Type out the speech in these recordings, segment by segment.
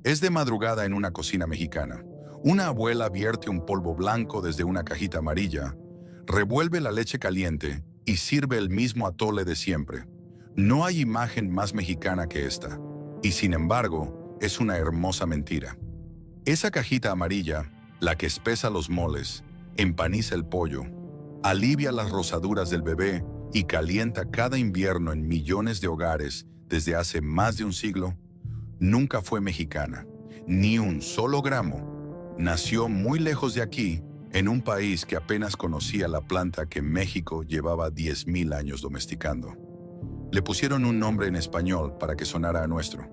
Es de madrugada en una cocina mexicana. Una abuela vierte un polvo blanco desde una cajita amarilla, revuelve la leche caliente y sirve el mismo atole de siempre. No hay imagen más mexicana que esta. Y sin embargo, es una hermosa mentira. Esa cajita amarilla, la que espesa los moles, empaniza el pollo, alivia las rosaduras del bebé y calienta cada invierno en millones de hogares desde hace más de un siglo, nunca fue mexicana, ni un solo gramo. Nació muy lejos de aquí, en un país que apenas conocía la planta que México llevaba 10,000 años domesticando. Le pusieron un nombre en español para que sonara a nuestro.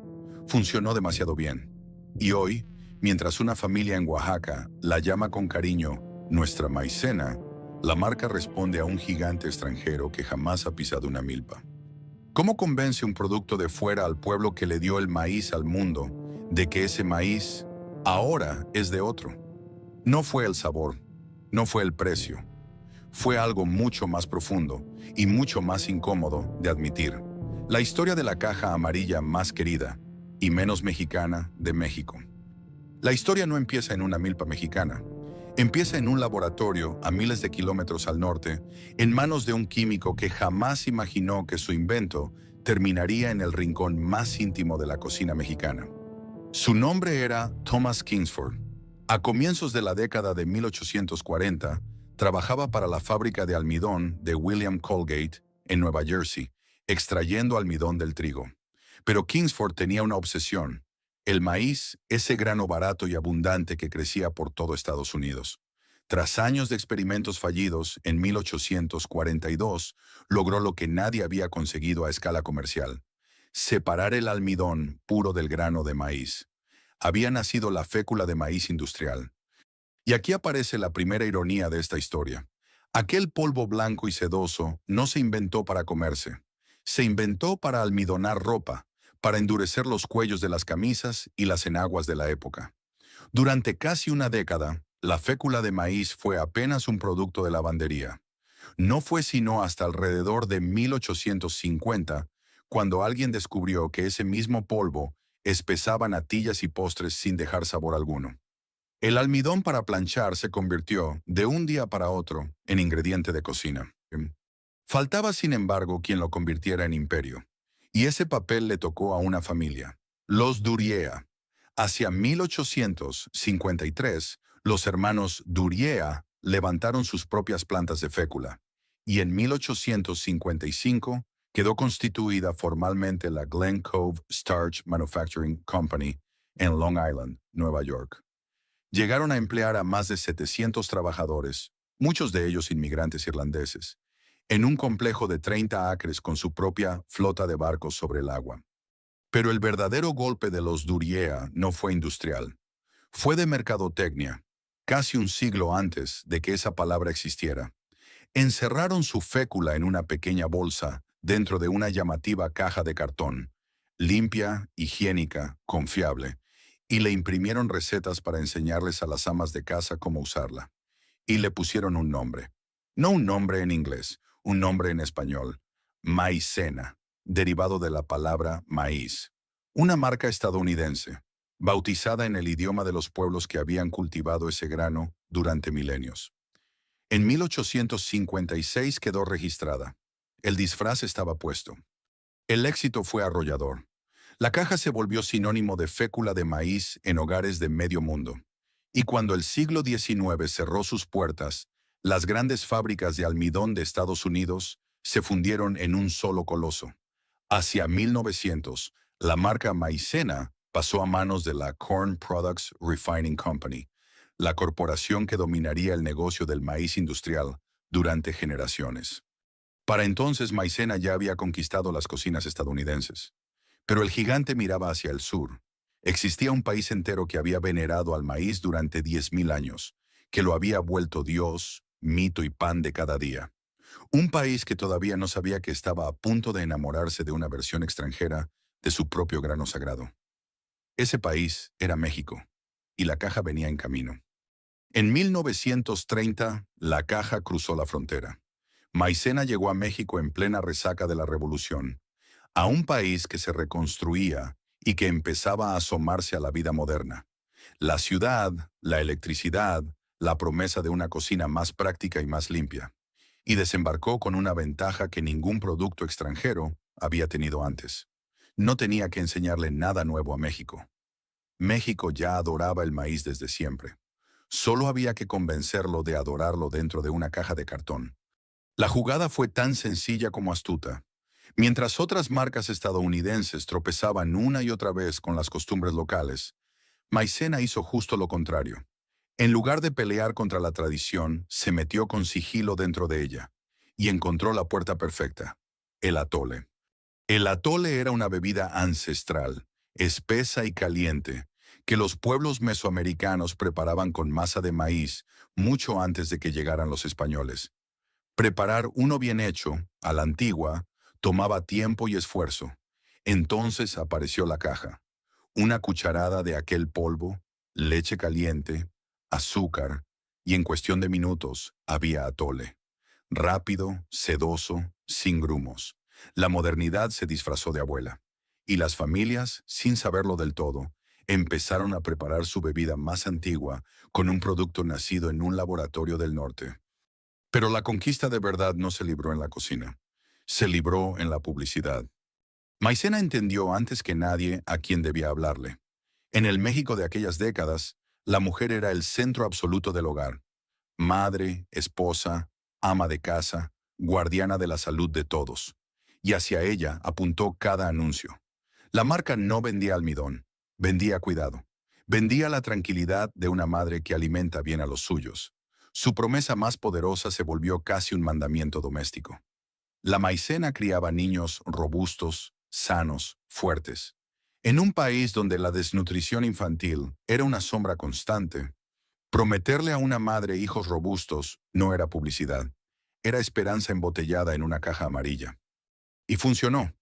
Funcionó demasiado bien. Y hoy, mientras una familia en Oaxaca la llama con cariño nuestra maicena, la marca responde a un gigante extranjero que jamás ha pisado una milpa. ¿Cómo convence un producto de fuera al pueblo que le dio el maíz al mundo de que ese maíz ahora es de otro? No fue el sabor, no fue el precio, fue algo mucho más profundo y mucho más incómodo de admitir. La historia de la caja amarilla más querida y menos mexicana de México. La historia no empieza en una milpa mexicana. Empieza en un laboratorio a miles de kilómetros al norte, en manos de un químico que jamás imaginó que su invento terminaría en el rincón más íntimo de la cocina mexicana. Su nombre era Thomas Kingsford. A comienzos de la década de 1840, trabajaba para la fábrica de almidón de William Colgate en Nueva Jersey, extrayendo almidón del trigo. Pero Kingsford tenía una obsesión: el maíz, ese grano barato y abundante que crecía por todo Estados Unidos. Tras años de experimentos fallidos, en 1842 logró lo que nadie había conseguido a escala comercial: separar el almidón puro del grano de maíz. Había nacido la fécula de maíz industrial. Y aquí aparece la primera ironía de esta historia. Aquel polvo blanco y sedoso no se inventó para comerse. Se inventó para almidonar ropa, para endurecer los cuellos de las camisas y las enaguas de la época. Durante casi una década, la fécula de maíz fue apenas un producto de lavandería. No fue sino hasta alrededor de 1850 cuando alguien descubrió que ese mismo polvo espesaba natillas y postres sin dejar sabor alguno. El almidón para planchar se convirtió, de un día para otro, en ingrediente de cocina. Faltaba, sin embargo, quien lo convirtiera en imperio. Y ese papel le tocó a una familia, los Duryea. Hacia 1853, los hermanos Duryea levantaron sus propias plantas de fécula, y en 1855 quedó constituida formalmente la Glen Cove Starch Manufacturing Company en Long Island, Nueva York. Llegaron a emplear a más de 700 trabajadores, muchos de ellos inmigrantes irlandeses, en un complejo de 30 acres con su propia flota de barcos sobre el agua. Pero el verdadero golpe de los Duryea no fue industrial. Fue de mercadotecnia, casi un siglo antes de que esa palabra existiera. Encerraron su fécula en una pequeña bolsa dentro de una llamativa caja de cartón, limpia, higiénica, confiable, y le imprimieron recetas para enseñarles a las amas de casa cómo usarla. Y le pusieron un nombre. No un nombre en inglés, un nombre en español: Maicena, derivado de la palabra maíz. Una marca estadounidense, bautizada en el idioma de los pueblos que habían cultivado ese grano durante milenios. En 1856 quedó registrada. El disfraz estaba puesto. El éxito fue arrollador. La caja se volvió sinónimo de fécula de maíz en hogares de medio mundo. Y cuando el siglo XIX cerró sus puertas, las grandes fábricas de almidón de Estados Unidos se fundieron en un solo coloso. Hacia 1900, la marca Maicena pasó a manos de la Corn Products Refining Company, la corporación que dominaría el negocio del maíz industrial durante generaciones. Para entonces, Maicena ya había conquistado las cocinas estadounidenses. Pero el gigante miraba hacia el sur. Existía un país entero que había venerado al maíz durante 10,000 años, que lo había vuelto Dios, mito y pan de cada día. Un país que todavía no sabía que estaba a punto de enamorarse de una versión extranjera de su propio grano sagrado. Ese país era México, y la caja venía en camino. En 1930, la caja cruzó la frontera. Maicena llegó a México en plena resaca de la Revolución, a un país que se reconstruía y que empezaba a asomarse a la vida moderna. La ciudad, la electricidad, la promesa de una cocina más práctica y más limpia. Y desembarcó con una ventaja que ningún producto extranjero había tenido antes. No tenía que enseñarle nada nuevo a México. México ya adoraba el maíz desde siempre. Solo había que convencerlo de adorarlo dentro de una caja de cartón. La jugada fue tan sencilla como astuta. Mientras otras marcas estadounidenses tropezaban una y otra vez con las costumbres locales, Maicena hizo justo lo contrario. En lugar de pelear contra la tradición, se metió con sigilo dentro de ella y encontró la puerta perfecta: el atole. El atole era una bebida ancestral, espesa y caliente, que los pueblos mesoamericanos preparaban con masa de maíz mucho antes de que llegaran los españoles. Preparar uno bien hecho, a la antigua, tomaba tiempo y esfuerzo. Entonces apareció la caja. Una cucharada de aquel polvo, leche caliente, azúcar, y en cuestión de minutos había atole. Rápido, sedoso, sin grumos. La modernidad se disfrazó de abuela. Y las familias, sin saberlo del todo, empezaron a preparar su bebida más antigua con un producto nacido en un laboratorio del norte. Pero la conquista de verdad no se libró en la cocina. Se libró en la publicidad. Maicena entendió antes que nadie a quién debía hablarle. En el México de aquellas décadas, la mujer era el centro absoluto del hogar. Madre, esposa, ama de casa, guardiana de la salud de todos. Y hacia ella apuntó cada anuncio. La marca no vendía almidón, vendía cuidado. Vendía la tranquilidad de una madre que alimenta bien a los suyos. Su promesa más poderosa se volvió casi un mandamiento doméstico. La Maicena criaba niños robustos, sanos, fuertes. En un país donde la desnutrición infantil era una sombra constante, prometerle a una madre hijos robustos no era publicidad, era esperanza embotellada en una caja amarilla. Y funcionó.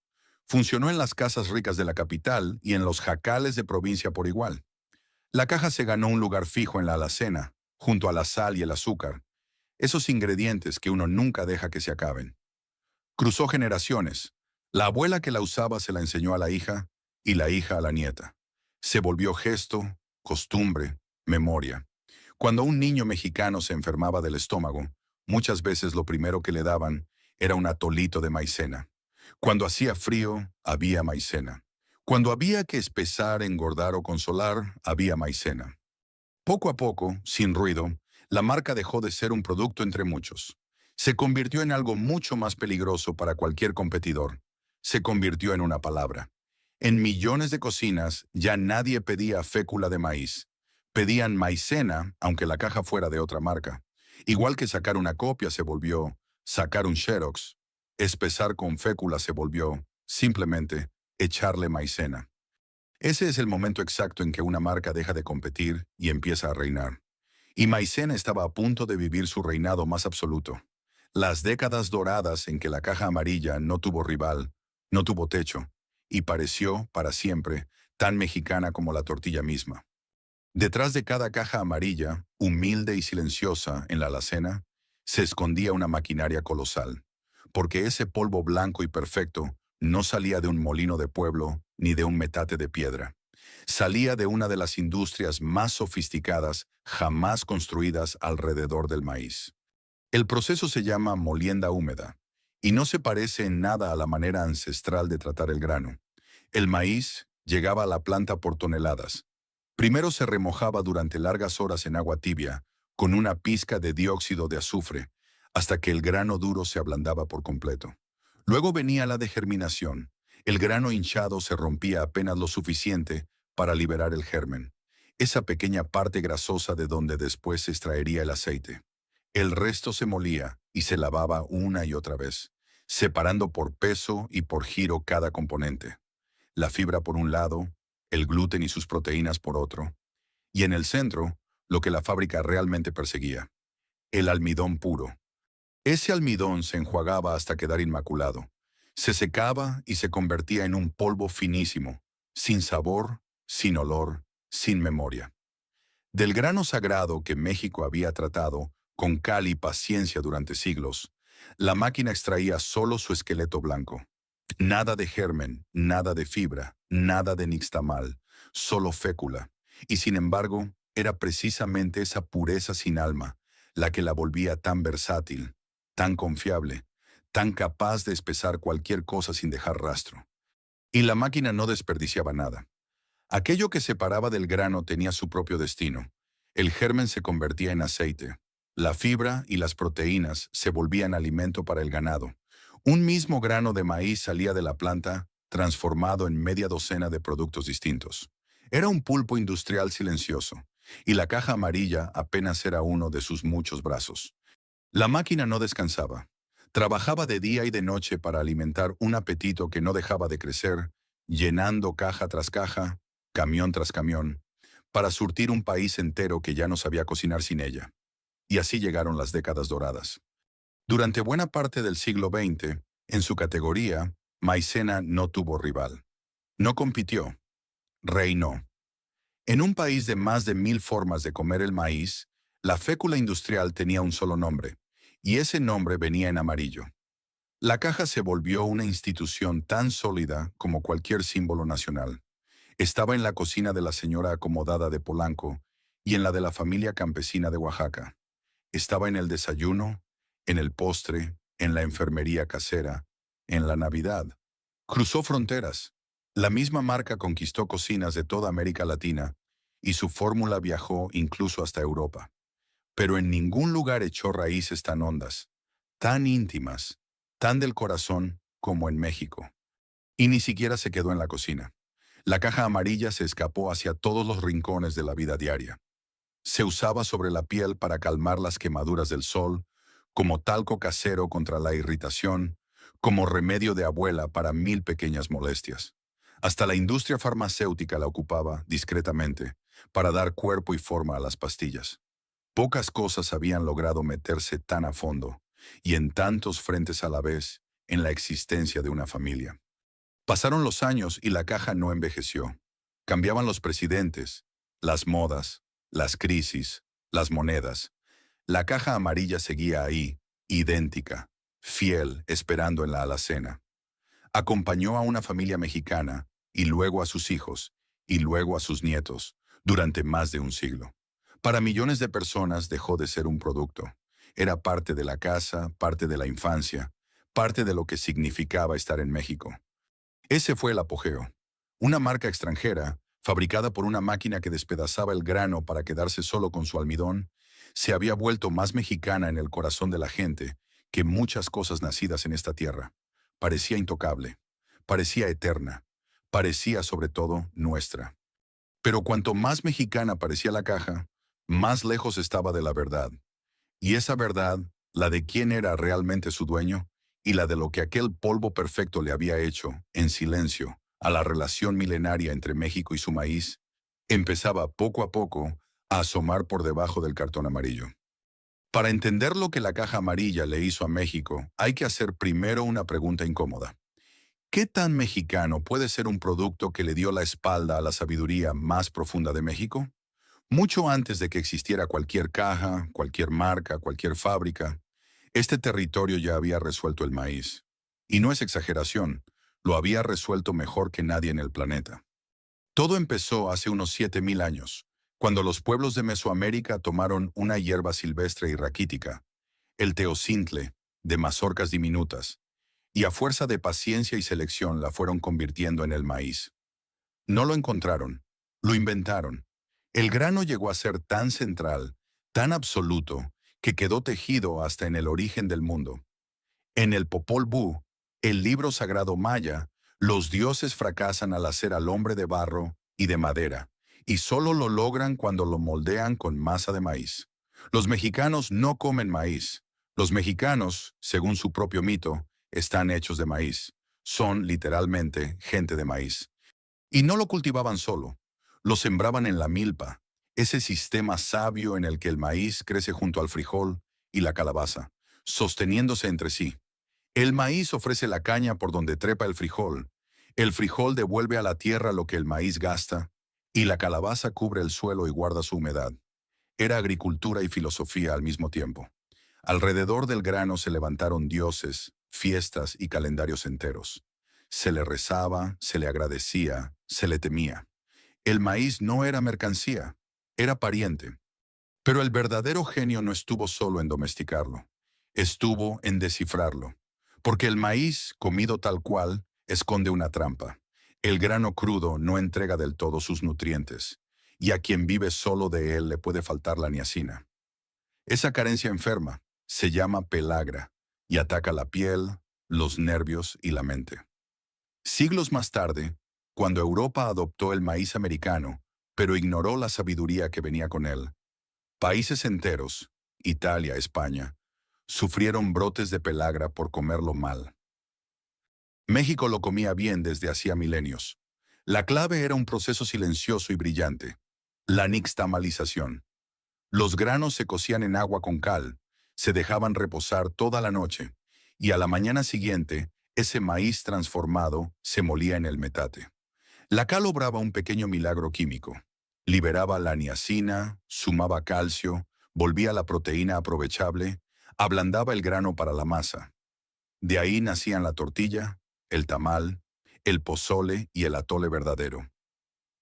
Funcionó en las casas ricas de la capital y en los jacales de provincia por igual. La caja se ganó un lugar fijo en la alacena, junto a la sal y el azúcar, esos ingredientes que uno nunca deja que se acaben. Cruzó generaciones. La abuela que la usaba se la enseñó a la hija y la hija a la nieta. Se volvió gesto, costumbre, memoria. Cuando un niño mexicano se enfermaba del estómago, muchas veces lo primero que le daban era un atolito de maicena. Cuando hacía frío, había maicena. Cuando había que espesar, engordar o consolar, había maicena. Poco a poco, sin ruido, la marca dejó de ser un producto entre muchos. Se convirtió en algo mucho más peligroso para cualquier competidor. Se convirtió en una palabra. En millones de cocinas ya nadie pedía fécula de maíz. Pedían maicena, aunque la caja fuera de otra marca. Igual que sacar una copia se volvió sacar un Xerox. Espesar con fécula se volvió, simplemente, echarle maicena. Ese es el momento exacto en que una marca deja de competir y empieza a reinar. Y Maicena estaba a punto de vivir su reinado más absoluto. Las décadas doradas en que la caja amarilla no tuvo rival, no tuvo techo, y pareció, para siempre, tan mexicana como la tortilla misma. Detrás de cada caja amarilla, humilde y silenciosa en la alacena, se escondía una maquinaria colosal, porque ese polvo blanco y perfecto no salía de un molino de pueblo ni de un metate de piedra. Salía de una de las industrias más sofisticadas jamás construidas alrededor del maíz. El proceso se llama molienda húmeda y no se parece en nada a la manera ancestral de tratar el grano. El maíz llegaba a la planta por toneladas. Primero se remojaba durante largas horas en agua tibia, con una pizca de dióxido de azufre, hasta que el grano duro se ablandaba por completo. Luego venía la degerminación. El grano hinchado se rompía apenas lo suficiente para liberar el germen, esa pequeña parte grasosa de donde después se extraería el aceite. El resto se molía y se lavaba una y otra vez, separando por peso y por giro cada componente. La fibra por un lado, el gluten y sus proteínas por otro, y en el centro, lo que la fábrica realmente perseguía, el almidón puro. Ese almidón se enjuagaba hasta quedar inmaculado. Se secaba y se convertía en un polvo finísimo, sin sabor, sin olor, sin memoria. Del grano sagrado que México había tratado con cal y paciencia durante siglos, la máquina extraía solo su esqueleto blanco. Nada de germen, nada de fibra, nada de nixtamal, solo fécula. Y sin embargo, era precisamente esa pureza sin alma la que la volvía tan versátil, tan confiable, tan capaz de espesar cualquier cosa sin dejar rastro. Y la máquina no desperdiciaba nada. Aquello que separaba del grano tenía su propio destino. El germen se convertía en aceite. La fibra y las proteínas se volvían alimento para el ganado. Un mismo grano de maíz salía de la planta, transformado en media docena de productos distintos. Era un pulpo industrial silencioso, y la caja amarilla apenas era uno de sus muchos brazos. La máquina no descansaba. Trabajaba de día y de noche para alimentar un apetito que no dejaba de crecer, llenando caja tras caja, camión tras camión, para surtir un país entero que ya no sabía cocinar sin ella. Y así llegaron las décadas doradas. Durante buena parte del siglo XX, en su categoría, Maicena no tuvo rival. No compitió, reinó. En un país de más de 1000 formas de comer el maíz, la fécula industrial tenía un solo nombre, y ese nombre venía en amarillo. La caja se volvió una institución tan sólida como cualquier símbolo nacional. Estaba en la cocina de la señora acomodada de Polanco y en la de la familia campesina de Oaxaca. Estaba en el desayuno, en el postre, en la enfermería casera, en la Navidad. Cruzó fronteras. La misma marca conquistó cocinas de toda América Latina y su fórmula viajó incluso hasta Europa. Pero en ningún lugar echó raíces tan hondas, tan íntimas, tan del corazón como en México. Y ni siquiera se quedó en la cocina. La caja amarilla se escapó hacia todos los rincones de la vida diaria. Se usaba sobre la piel para calmar las quemaduras del sol, como talco casero contra la irritación, como remedio de abuela para 1000 pequeñas molestias. Hasta la industria farmacéutica la ocupaba, discretamente, para dar cuerpo y forma a las pastillas. Pocas cosas habían logrado meterse tan a fondo, y en tantos frentes a la vez, en la existencia de una familia. Pasaron los años y la caja no envejeció. Cambiaban los presidentes, las modas, las crisis, las monedas. La caja amarilla seguía ahí, idéntica, fiel, esperando en la alacena. Acompañó a una familia mexicana, y luego a sus hijos, y luego a sus nietos, durante más de un siglo. Para millones de personas dejó de ser un producto. Era parte de la casa, parte de la infancia, parte de lo que significaba estar en México. Ese fue el apogeo. Una marca extranjera, fabricada por una máquina que despedazaba el grano para quedarse solo con su almidón, se había vuelto más mexicana en el corazón de la gente que muchas cosas nacidas en esta tierra. Parecía intocable, parecía eterna, parecía sobre todo nuestra. Pero cuanto más mexicana parecía la caja, más lejos estaba de la verdad. Y esa verdad, la de quién era realmente su dueño, y la de lo que aquel polvo perfecto le había hecho, en silencio, a la relación milenaria entre México y su maíz, empezaba poco a poco a asomar por debajo del cartón amarillo. Para entender lo que la caja amarilla le hizo a México, hay que hacer primero una pregunta incómoda. ¿Qué tan mexicano puede ser un producto que le dio la espalda a la sabiduría más profunda de México? Mucho antes de que existiera cualquier caja, cualquier marca, cualquier fábrica, este territorio ya había resuelto el maíz. Y no es exageración, lo había resuelto mejor que nadie en el planeta. Todo empezó hace unos 7000 años, cuando los pueblos de Mesoamérica tomaron una hierba silvestre y raquítica, el teocintle, de mazorcas diminutas, y a fuerza de paciencia y selección la fueron convirtiendo en el maíz. No lo encontraron, lo inventaron. El grano llegó a ser tan central, tan absoluto, que quedó tejido hasta en el origen del mundo. En el Popol Vuh, el libro sagrado maya, los dioses fracasan al hacer al hombre de barro y de madera, y solo lo logran cuando lo moldean con masa de maíz. Los mexicanos no comen maíz. Los mexicanos, según su propio mito, están hechos de maíz. Son, literalmente, gente de maíz. Y no lo cultivaban solo, lo sembraban en la milpa, ese sistema sabio en el que el maíz crece junto al frijol y la calabaza, sosteniéndose entre sí. El maíz ofrece la caña por donde trepa el frijol devuelve a la tierra lo que el maíz gasta, y la calabaza cubre el suelo y guarda su humedad. Era agricultura y filosofía al mismo tiempo. Alrededor del grano se levantaron dioses, fiestas y calendarios enteros. Se le rezaba, se le agradecía, se le temía. El maíz no era mercancía, era pariente. Pero el verdadero genio no estuvo solo en domesticarlo, estuvo en descifrarlo. Porque el maíz, comido tal cual, esconde una trampa. El grano crudo no entrega del todo sus nutrientes, y a quien vive solo de él le puede faltar la niacina. Esa carencia enferma se llama pelagra y ataca la piel, los nervios y la mente. Siglos más tarde, cuando Europa adoptó el maíz americano, pero ignoró la sabiduría que venía con él, países enteros, Italia, España, sufrieron brotes de pelagra por comerlo mal. México lo comía bien desde hacía milenios. La clave era un proceso silencioso y brillante, la nixtamalización. Los granos se cocían en agua con cal, se dejaban reposar toda la noche, y a la mañana siguiente, ese maíz transformado se molía en el metate. La cal obraba un pequeño milagro químico. Liberaba la niacina, sumaba calcio, volvía la proteína aprovechable, ablandaba el grano para la masa. De ahí nacían la tortilla, el tamal, el pozole y el atole verdadero.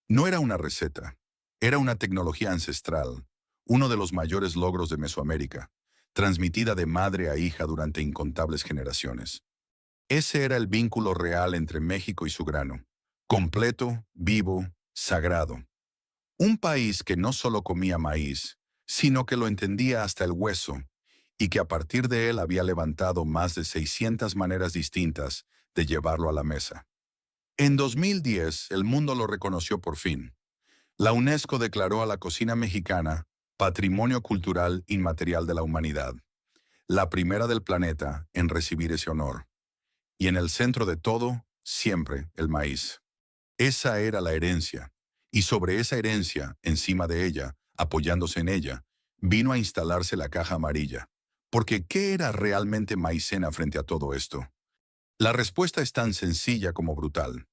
No era una receta, era una tecnología ancestral, uno de los mayores logros de Mesoamérica, transmitida de madre a hija durante incontables generaciones. Ese era el vínculo real entre México y su grano, completo, vivo, sagrado. Un país que no solo comía maíz, sino que lo entendía hasta el hueso, y que a partir de él había levantado más de 600 maneras distintas de llevarlo a la mesa. En 2010, el mundo lo reconoció por fin. La UNESCO declaró a la cocina mexicana Patrimonio Cultural Inmaterial de la Humanidad, la primera del planeta en recibir ese honor. Y en el centro de todo, siempre el maíz. Esa era la herencia, y sobre esa herencia, encima de ella, apoyándose en ella, vino a instalarse la caja amarilla. Porque ¿qué era realmente maicena frente a todo esto? La respuesta es tan sencilla como brutal.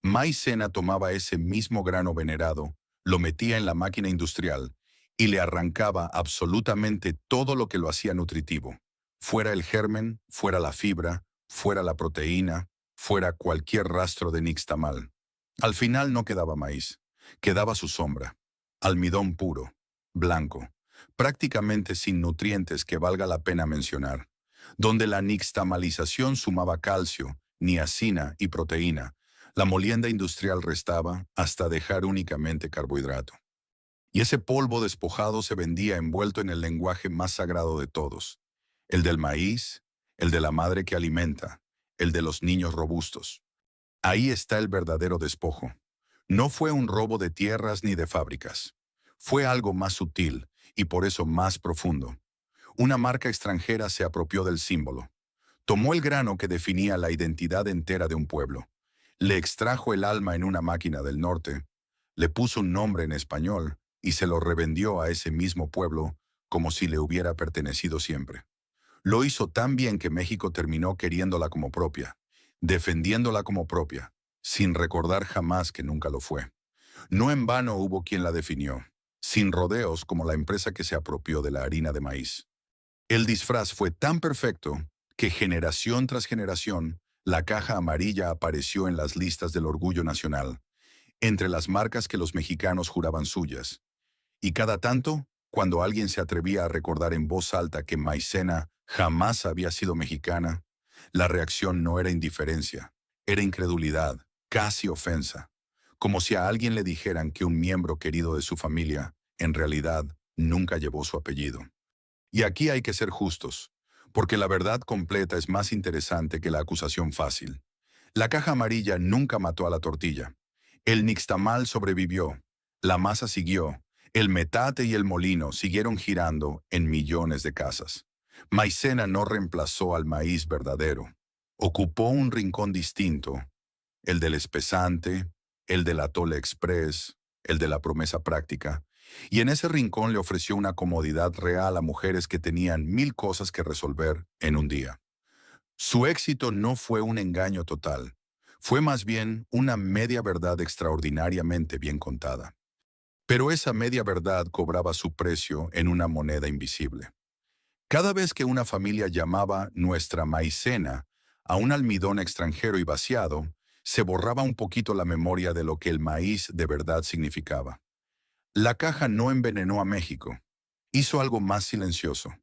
Maicena tomaba ese mismo grano venerado, lo metía en la máquina industrial y le arrancaba absolutamente todo lo que lo hacía nutritivo. Fuera el germen, fuera la fibra, fuera la proteína, fuera cualquier rastro de nixtamal. Al final no quedaba maíz, quedaba su sombra, almidón puro, blanco, prácticamente sin nutrientes que valga la pena mencionar, donde la nixtamalización sumaba calcio, niacina y proteína. La molienda industrial restaba hasta dejar únicamente carbohidrato. Y ese polvo despojado se vendía envuelto en el lenguaje más sagrado de todos, el del maíz, el de la madre que alimenta, el de los niños robustos. Ahí está el verdadero despojo. No fue un robo de tierras ni de fábricas. Fue algo más sutil y por eso más profundo. Una marca extranjera se apropió del símbolo. Tomó el grano que definía la identidad entera de un pueblo. Le extrajo el alma en una máquina del norte, le puso un nombre en español y se lo revendió a ese mismo pueblo como si le hubiera pertenecido siempre. Lo hizo tan bien que México terminó queriéndola como propia, defendiéndola como propia, sin recordar jamás que nunca lo fue. No en vano hubo quien la definió, sin rodeos como la empresa que se apropió de la harina de maíz. El disfraz fue tan perfecto que generación tras generación, la caja amarilla apareció en las listas del orgullo nacional, entre las marcas que los mexicanos juraban suyas. Y cada tanto, cuando alguien se atrevía a recordar en voz alta que Maicena jamás había sido mexicana, la reacción no era indiferencia, era incredulidad, casi ofensa, como si a alguien le dijeran que un miembro querido de su familia, en realidad, nunca llevó su apellido. Y aquí hay que ser justos, porque la verdad completa es más interesante que la acusación fácil. La caja amarilla nunca mató a la tortilla. El nixtamal sobrevivió, la masa siguió, el metate y el molino siguieron girando en millones de casas. Maicena no reemplazó al maíz verdadero. Ocupó un rincón distinto, el del espesante, el del atole express, el de la promesa práctica, y en ese rincón le ofreció una comodidad real a mujeres que tenían 1000 cosas que resolver en un día. Su éxito no fue un engaño total, fue más bien una media verdad extraordinariamente bien contada. Pero esa media verdad cobraba su precio en una moneda invisible. Cada vez que una familia llamaba nuestra maicena a un almidón extranjero y vaciado, se borraba un poquito la memoria de lo que el maíz de verdad significaba. La caja no envenenó a México. Hizo algo más silencioso.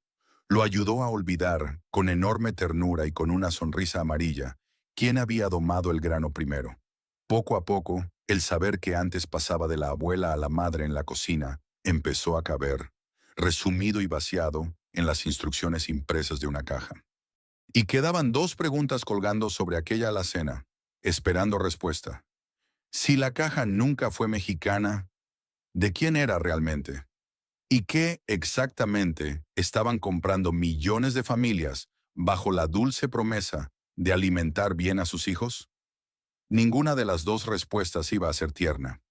Lo ayudó a olvidar, con enorme ternura y con una sonrisa amarilla, quién había domado el grano primero. Poco a poco, el saber que antes pasaba de la abuela a la madre en la cocina empezó a caber, resumido y vaciado en las instrucciones impresas de una caja. Y quedaban dos preguntas colgando sobre aquella alacena, esperando respuesta. Si la caja nunca fue mexicana, ¿de quién era realmente? ¿Y qué exactamente estaban comprando millones de familias bajo la dulce promesa de alimentar bien a sus hijos? Ninguna de las dos respuestas iba a ser tierna.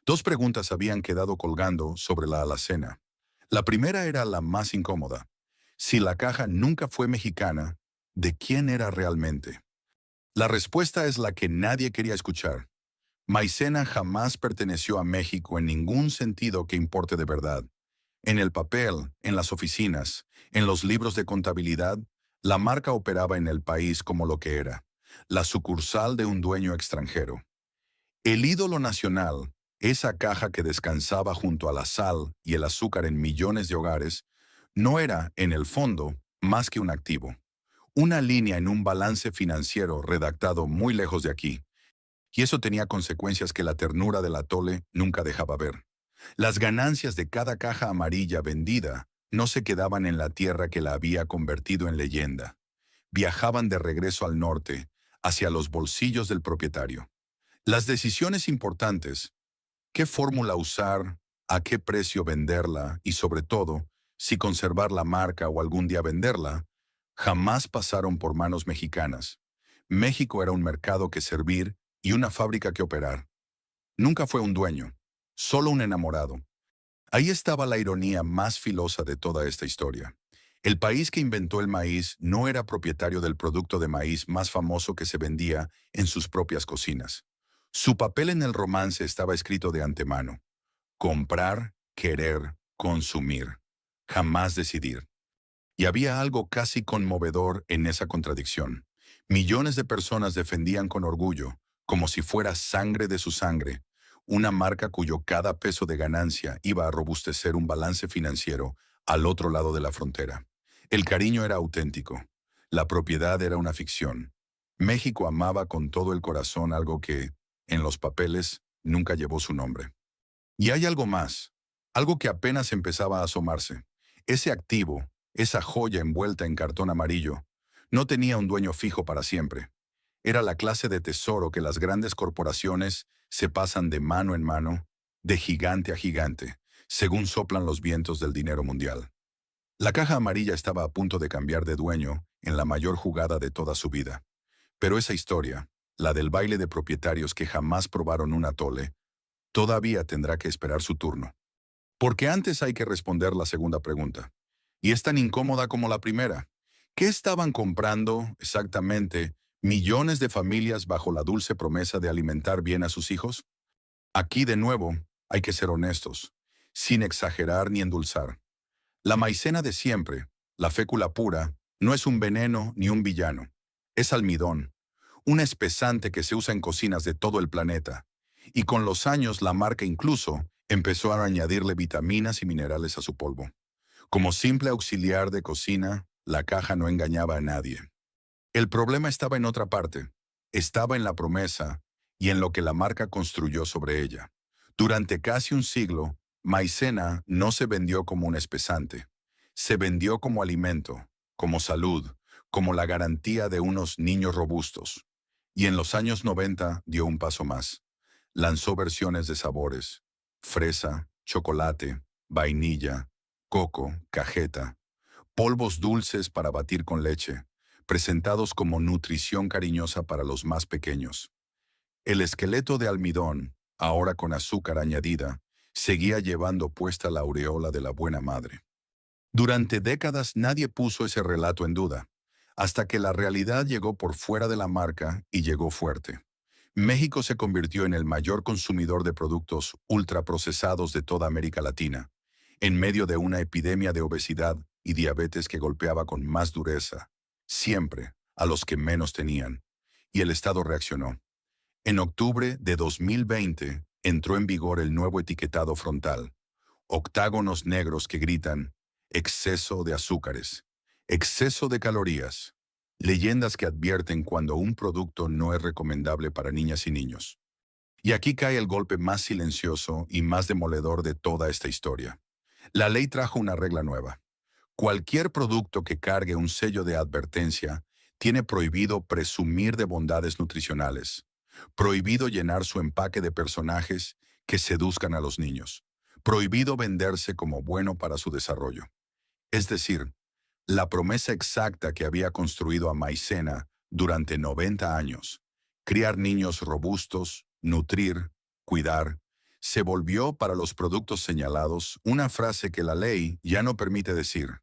Dos preguntas habían quedado colgando sobre la alacena. La primera era la más incómoda. Si la caja nunca fue mexicana, ¿de quién era realmente? La respuesta es la que nadie quería escuchar. Maicena jamás perteneció a México en ningún sentido que importe de verdad. En el papel, en las oficinas, en los libros de contabilidad, la marca operaba en el país como lo que era, la sucursal de un dueño extranjero. El ídolo nacional, esa caja que descansaba junto a la sal y el azúcar en millones de hogares, no era, en el fondo, más que un activo. Una línea en un balance financiero redactado muy lejos de aquí. Y eso tenía consecuencias que la ternura del atole nunca dejaba ver. Las ganancias de cada caja amarilla vendida no se quedaban en la tierra que la había convertido en leyenda. Viajaban de regreso al norte, hacia los bolsillos del propietario. Las decisiones importantes, qué fórmula usar, a qué precio venderla y sobre todo, si conservar la marca o algún día venderla, jamás pasaron por manos mexicanas. México era un mercado que servir y una fábrica que operar. Nunca fue un dueño, solo un enamorado. Ahí estaba la ironía más filosa de toda esta historia. El país que inventó el maíz no era propietario del producto de maíz más famoso que se vendía en sus propias cocinas. Su papel en el romance estaba escrito de antemano. Comprar, querer, consumir. Jamás decidir. Y había algo casi conmovedor en esa contradicción. Millones de personas defendían con orgullo, como si fuera sangre de su sangre, una marca cuyo cada peso de ganancia iba a robustecer un balance financiero al otro lado de la frontera. El cariño era auténtico. La propiedad era una ficción. México amaba con todo el corazón algo que, en los papeles, nunca llevó su nombre. Y hay algo más, algo que apenas empezaba a asomarse. Ese activo, esa joya envuelta en cartón amarillo, no tenía un dueño fijo para siempre. Era la clase de tesoro que las grandes corporaciones se pasan de mano en mano, de gigante a gigante, según soplan los vientos del dinero mundial. La caja amarilla estaba a punto de cambiar de dueño en la mayor jugada de toda su vida. Pero esa historia, la del baile de propietarios que jamás probaron un atole, todavía tendrá que esperar su turno. Porque antes hay que responder la segunda pregunta. Y es tan incómoda como la primera. ¿Qué estaban comprando exactamente millones de familias bajo la dulce promesa de alimentar bien a sus hijos? Aquí de nuevo hay que ser honestos, sin exagerar ni endulzar. La maicena de siempre, la fécula pura, no es un veneno ni un villano. Es almidón, un espesante que se usa en cocinas de todo el planeta. Y con los años la marca incluso empezó a añadirle vitaminas y minerales a su polvo. Como simple auxiliar de cocina, la caja no engañaba a nadie. El problema estaba en otra parte. Estaba en la promesa y en lo que la marca construyó sobre ella. Durante casi un siglo, maicena no se vendió como un espesante. Se vendió como alimento, como salud, como la garantía de unos niños robustos. Y en los años 90 dio un paso más. Lanzó versiones de sabores: fresa, chocolate, vainilla, coco, cajeta, polvos dulces para batir con leche, presentados como nutrición cariñosa para los más pequeños. El esqueleto de almidón, ahora con azúcar añadida, seguía llevando puesta la aureola de la buena madre. Durante décadas nadie puso ese relato en duda, hasta que la realidad llegó por fuera de la marca y llegó fuerte. México se convirtió en el mayor consumidor de productos ultraprocesados de toda América Latina, en medio de una epidemia de obesidad y diabetes que golpeaba con más dureza, siempre, a los que menos tenían, y el Estado reaccionó. En octubre de 2020 entró en vigor el nuevo etiquetado frontal, octágonos negros que gritan exceso de azúcares, exceso de calorías, leyendas que advierten cuando un producto no es recomendable para niñas y niños. Y aquí cae el golpe más silencioso y más demoledor de toda esta historia. La ley trajo una regla nueva. Cualquier producto que cargue un sello de advertencia tiene prohibido presumir de bondades nutricionales, prohibido llenar su empaque de personajes que seduzcan a los niños, prohibido venderse como bueno para su desarrollo. Es decir, la promesa exacta que había construido a Maicena durante 90 años, criar niños robustos, nutrir, cuidar, se volvió para los productos señalados una frase que la ley ya no permite decir.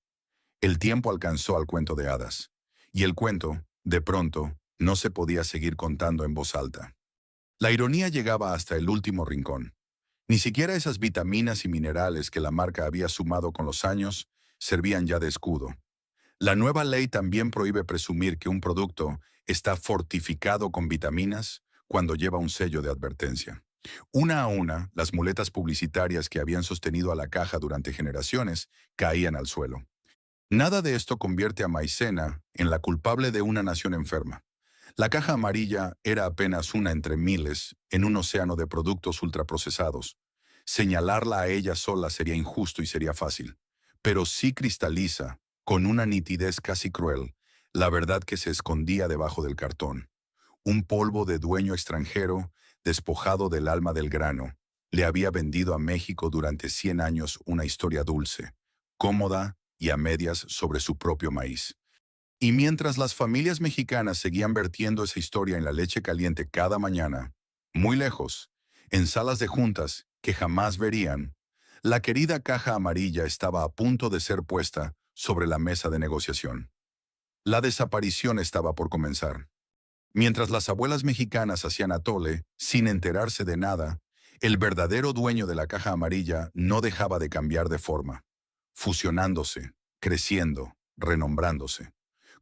El tiempo alcanzó al cuento de hadas, y el cuento, de pronto, no se podía seguir contando en voz alta. La ironía llegaba hasta el último rincón. Ni siquiera esas vitaminas y minerales que la marca había sumado con los años servían ya de escudo. La nueva ley también prohíbe presumir que un producto está fortificado con vitaminas cuando lleva un sello de advertencia. Una a una, las muletas publicitarias que habían sostenido a la caja durante generaciones caían al suelo. Nada de esto convierte a Maicena en la culpable de una nación enferma. La caja amarilla era apenas una entre miles en un océano de productos ultraprocesados. Señalarla a ella sola sería injusto y sería fácil, pero sí cristaliza, con una nitidez casi cruel, la verdad que se escondía debajo del cartón. Un polvo de dueño extranjero, despojado del alma del grano, le había vendido a México durante 100 años una historia dulce, cómoda y a medias sobre su propio maíz. Y mientras las familias mexicanas seguían vertiendo esa historia en la leche caliente cada mañana, muy lejos, en salas de juntas que jamás verían, la querida caja amarilla estaba a punto de ser puesta sobre la mesa de negociación. La desaparición estaba por comenzar. Mientras las abuelas mexicanas hacían atole, sin enterarse de nada, el verdadero dueño de la caja amarilla no dejaba de cambiar de forma, fusionándose, creciendo, renombrándose,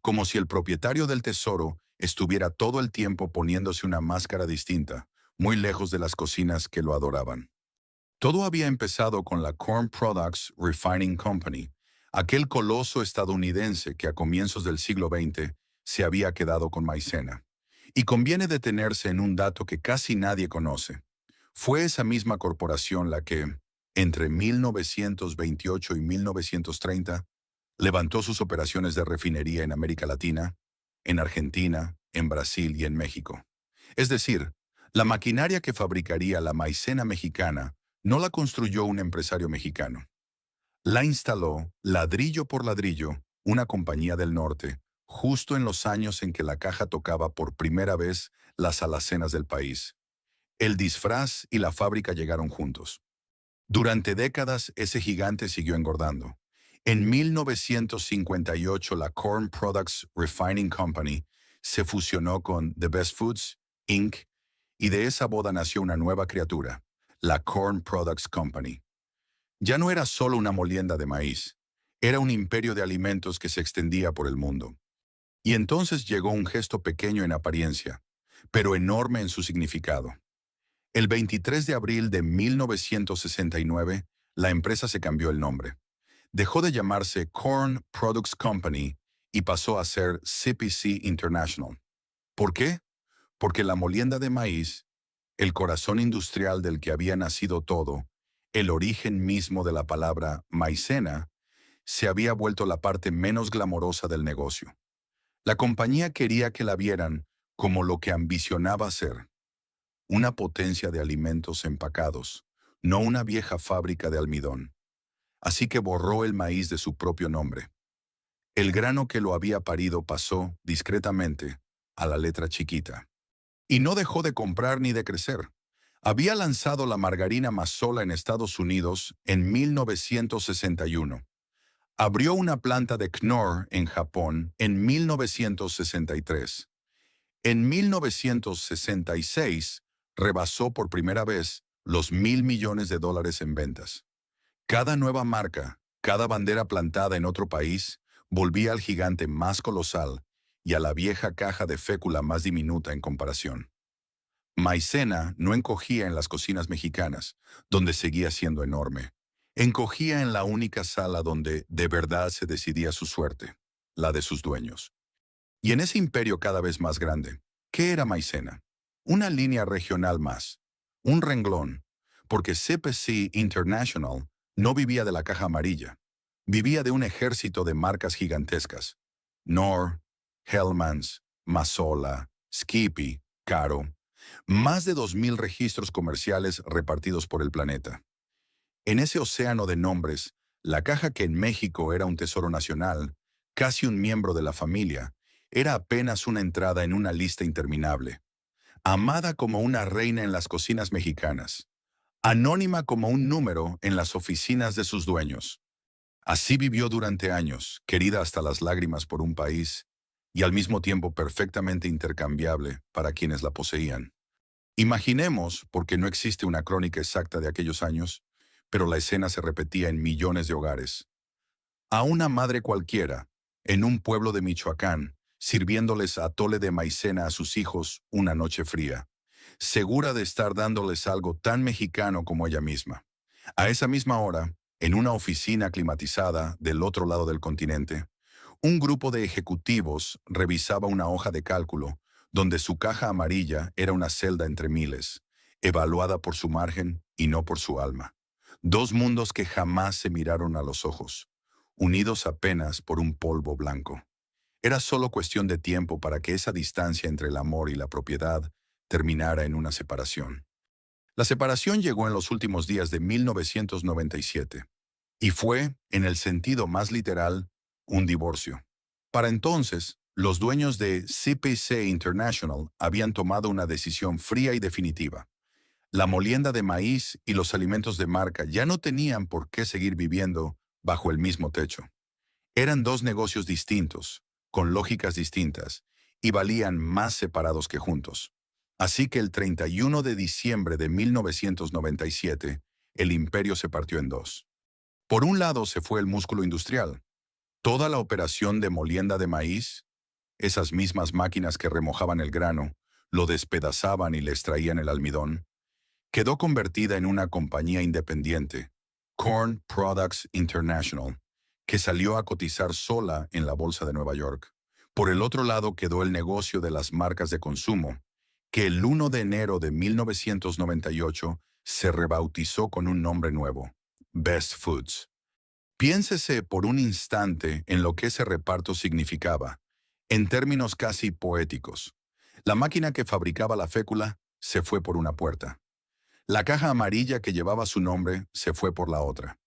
como si el propietario del tesoro estuviera todo el tiempo poniéndose una máscara distinta, muy lejos de las cocinas que lo adoraban. Todo había empezado con la Corn Products Refining Company, aquel coloso estadounidense que a comienzos del siglo XX se había quedado con Maicena. Y conviene detenerse en un dato que casi nadie conoce. Fue esa misma corporación la que, entre 1928 y 1930, levantó sus operaciones de refinería en América Latina, en Argentina, en Brasil y en México. Es decir, la maquinaria que fabricaría la maicena mexicana no la construyó un empresario mexicano. La instaló, ladrillo por ladrillo, una compañía del norte, justo en los años en que la caja tocaba por primera vez las alacenas del país. El disfraz y la fábrica llegaron juntos. Durante décadas, ese gigante siguió engordando. En 1958, la Corn Products Refining Company se fusionó con The Best Foods, Inc., y de esa boda nació una nueva criatura, la Corn Products Company. Ya no era solo una molienda de maíz, era un imperio de alimentos que se extendía por el mundo. Y entonces llegó un gesto pequeño en apariencia, pero enorme en su significado. El 23 de abril de 1969, la empresa se cambió el nombre. Dejó de llamarse Corn Products Company y pasó a ser CPC International. ¿Por qué? Porque la molienda de maíz, el corazón industrial del que había nacido todo, el origen mismo de la palabra maicena, se había vuelto la parte menos glamorosa del negocio. La compañía quería que la vieran como lo que ambicionaba ser, una potencia de alimentos empacados, no una vieja fábrica de almidón. Así que borró el maíz de su propio nombre. El grano que lo había parido pasó, discretamente, a la letra chiquita. Y no dejó de comprar ni de crecer. Había lanzado la margarina Mazola en Estados Unidos en 1961. Abrió una planta de Knorr en Japón en 1963. En 1966, rebasó por primera vez los $1.000 millones en ventas. Cada nueva marca, cada bandera plantada en otro país, volvía al gigante más colosal y a la vieja caja de fécula más diminuta en comparación. Maicena no encogía en las cocinas mexicanas, donde seguía siendo enorme. Encogía en la única sala donde de verdad se decidía su suerte, la de sus dueños. Y en ese imperio cada vez más grande, ¿qué era Maicena? Una línea regional más, un renglón, porque CPC International no vivía de la caja amarilla, vivía de un ejército de marcas gigantescas. Knorr, Hellmann's, Mazola, Skippy, Caro, más de 2.000 registros comerciales repartidos por el planeta. En ese océano de nombres, la caja que en México era un tesoro nacional, casi un miembro de la familia, era apenas una entrada en una lista interminable. Amada como una reina en las cocinas mexicanas, anónima como un número en las oficinas de sus dueños. Así vivió durante años, querida hasta las lágrimas por un país, y al mismo tiempo perfectamente intercambiable para quienes la poseían. Imaginemos, porque no existe una crónica exacta de aquellos años, pero la escena se repetía en millones de hogares. A una madre cualquiera, en un pueblo de Michoacán, sirviéndoles atole de maicena a sus hijos una noche fría, segura de estar dándoles algo tan mexicano como ella misma. A esa misma hora, en una oficina climatizada del otro lado del continente, un grupo de ejecutivos revisaba una hoja de cálculo donde su caja amarilla era una celda entre miles, evaluada por su margen y no por su alma. Dos mundos que jamás se miraron a los ojos, unidos apenas por un polvo blanco. Era solo cuestión de tiempo para que esa distancia entre el amor y la propiedad terminara en una separación. La separación llegó en los últimos días de 1997 y fue, en el sentido más literal, un divorcio. Para entonces, los dueños de CPC International habían tomado una decisión fría y definitiva. La molienda de maíz y los alimentos de marca ya no tenían por qué seguir viviendo bajo el mismo techo. Eran dos negocios distintos, con lógicas distintas, y valían más separados que juntos. Así que el 31 de diciembre de 1997, el imperio se partió en dos. Por un lado se fue el músculo industrial, toda la operación de molienda de maíz, esas mismas máquinas que remojaban el grano, lo despedazaban y le extraían el almidón, quedó convertida en una compañía independiente, Corn Products International, que salió a cotizar sola en la Bolsa de Nueva York. Por el otro lado quedó el negocio de las marcas de consumo, que el 1 de enero de 1998 se rebautizó con un nombre nuevo, Best Foods. Piénsese por un instante en lo que ese reparto significaba, en términos casi poéticos. La máquina que fabricaba la fécula se fue por una puerta. La caja amarilla que llevaba su nombre se fue por la otra.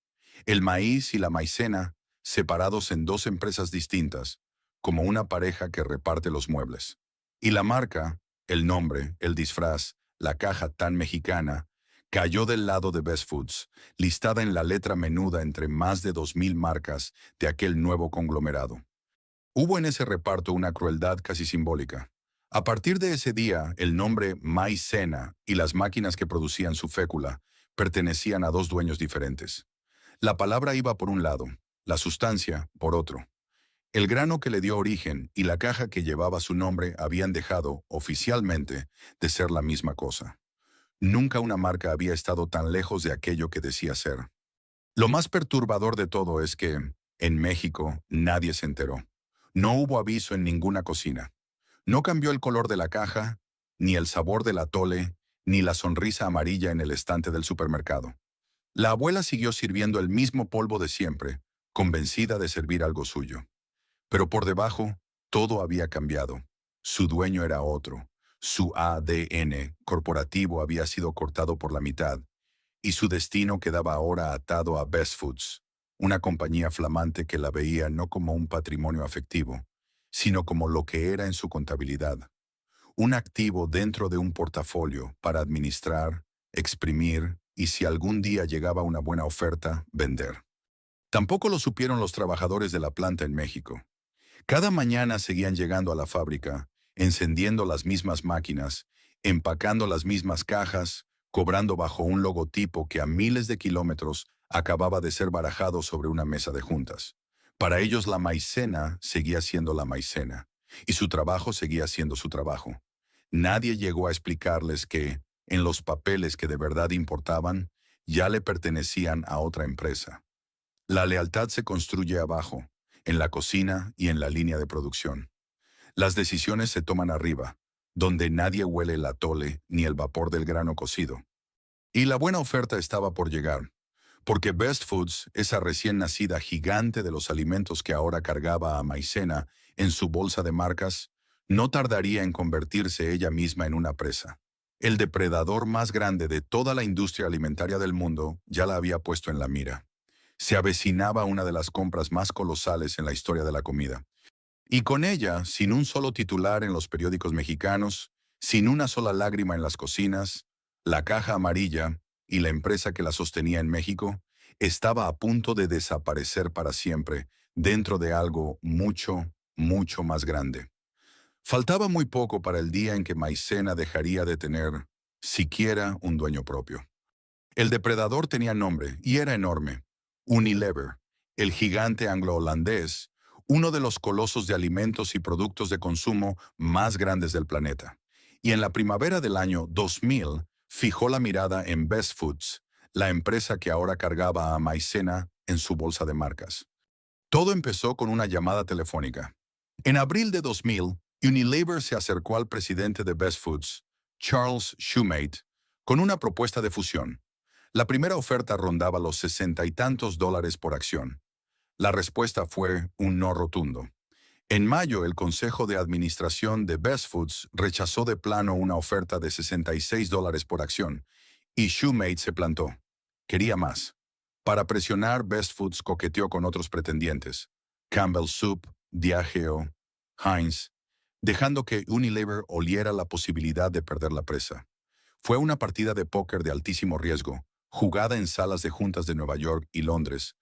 El maíz y la maicena, separados en dos empresas distintas, como una pareja que reparte los muebles. Y la marca, el nombre, el disfraz, la caja tan mexicana, cayó del lado de Best Foods, listada en la letra menuda entre más de 2.000 marcas de aquel nuevo conglomerado. Hubo en ese reparto una crueldad casi simbólica. A partir de ese día, el nombre Maicena y las máquinas que producían su fécula pertenecían a dos dueños diferentes. La palabra iba por un lado, la sustancia por otro. El grano que le dio origen y la caja que llevaba su nombre habían dejado, oficialmente, de ser la misma cosa. Nunca una marca había estado tan lejos de aquello que decía ser. Lo más perturbador de todo es que, en México, nadie se enteró. No hubo aviso en ninguna cocina. No cambió el color de la caja, ni el sabor del atole, ni la sonrisa amarilla en el estante del supermercado. La abuela siguió sirviendo el mismo polvo de siempre, convencida de servir algo suyo. Pero por debajo, todo había cambiado. Su dueño era otro. Su ADN corporativo había sido cortado por la mitad, y su destino quedaba ahora atado a Best Foods, una compañía flamante que la veía no como un patrimonio afectivo, sino como lo que era en su contabilidad, un activo dentro de un portafolio para administrar, exprimir y si algún día llegaba una buena oferta, vender. Tampoco lo supieron los trabajadores de la planta en México. Cada mañana seguían llegando a la fábrica, encendiendo las mismas máquinas, empacando las mismas cajas, cobrando bajo un logotipo que a miles de kilómetros acababa de ser barajado sobre una mesa de juntas. Para ellos la maicena seguía siendo la maicena, y su trabajo seguía siendo su trabajo. Nadie llegó a explicarles que, en los papeles que de verdad importaban, ya le pertenecían a otra empresa. La lealtad se construye abajo, en la cocina y en la línea de producción. Las decisiones se toman arriba, donde nadie huele el atole ni el vapor del grano cocido. Y la buena oferta estaba por llegar, porque Best Foods, esa recién nacida gigante de los alimentos que ahora cargaba a Maicena en su bolsa de marcas, no tardaría en convertirse ella misma en una presa. El depredador más grande de toda la industria alimentaria del mundo ya la había puesto en la mira. Se avecinaba una de las compras más colosales en la historia de la comida. Y con ella, sin un solo titular en los periódicos mexicanos, sin una sola lágrima en las cocinas, la caja amarilla y la empresa que la sostenía en México estaba a punto de desaparecer para siempre dentro de algo mucho, mucho más grande. Faltaba muy poco para el día en que Maicena dejaría de tener siquiera un dueño propio. El depredador tenía nombre y era enorme. Unilever, el gigante anglo-holandés, uno de los colosos de alimentos y productos de consumo más grandes del planeta. Y en la primavera del año 2000 fijó la mirada en Best Foods, la empresa que ahora cargaba a Maicena en su bolsa de marcas. Todo empezó con una llamada telefónica. En abril de 2000, Unilever se acercó al presidente de Best Foods, Charles Shumate, con una propuesta de fusión. La primera oferta rondaba los 60 y tantos dólares por acción. La respuesta fue un no rotundo. En mayo, el Consejo de Administración de Best Foods rechazó de plano una oferta de 66 dólares por acción, y Shumate se plantó. Quería más. Para presionar, Best Foods coqueteó con otros pretendientes, Campbell Soup, Diageo, Heinz, dejando que Unilever oliera la posibilidad de perder la presa. Fue una partida de póker de altísimo riesgo, jugada en salas de juntas de Nueva York y Londres,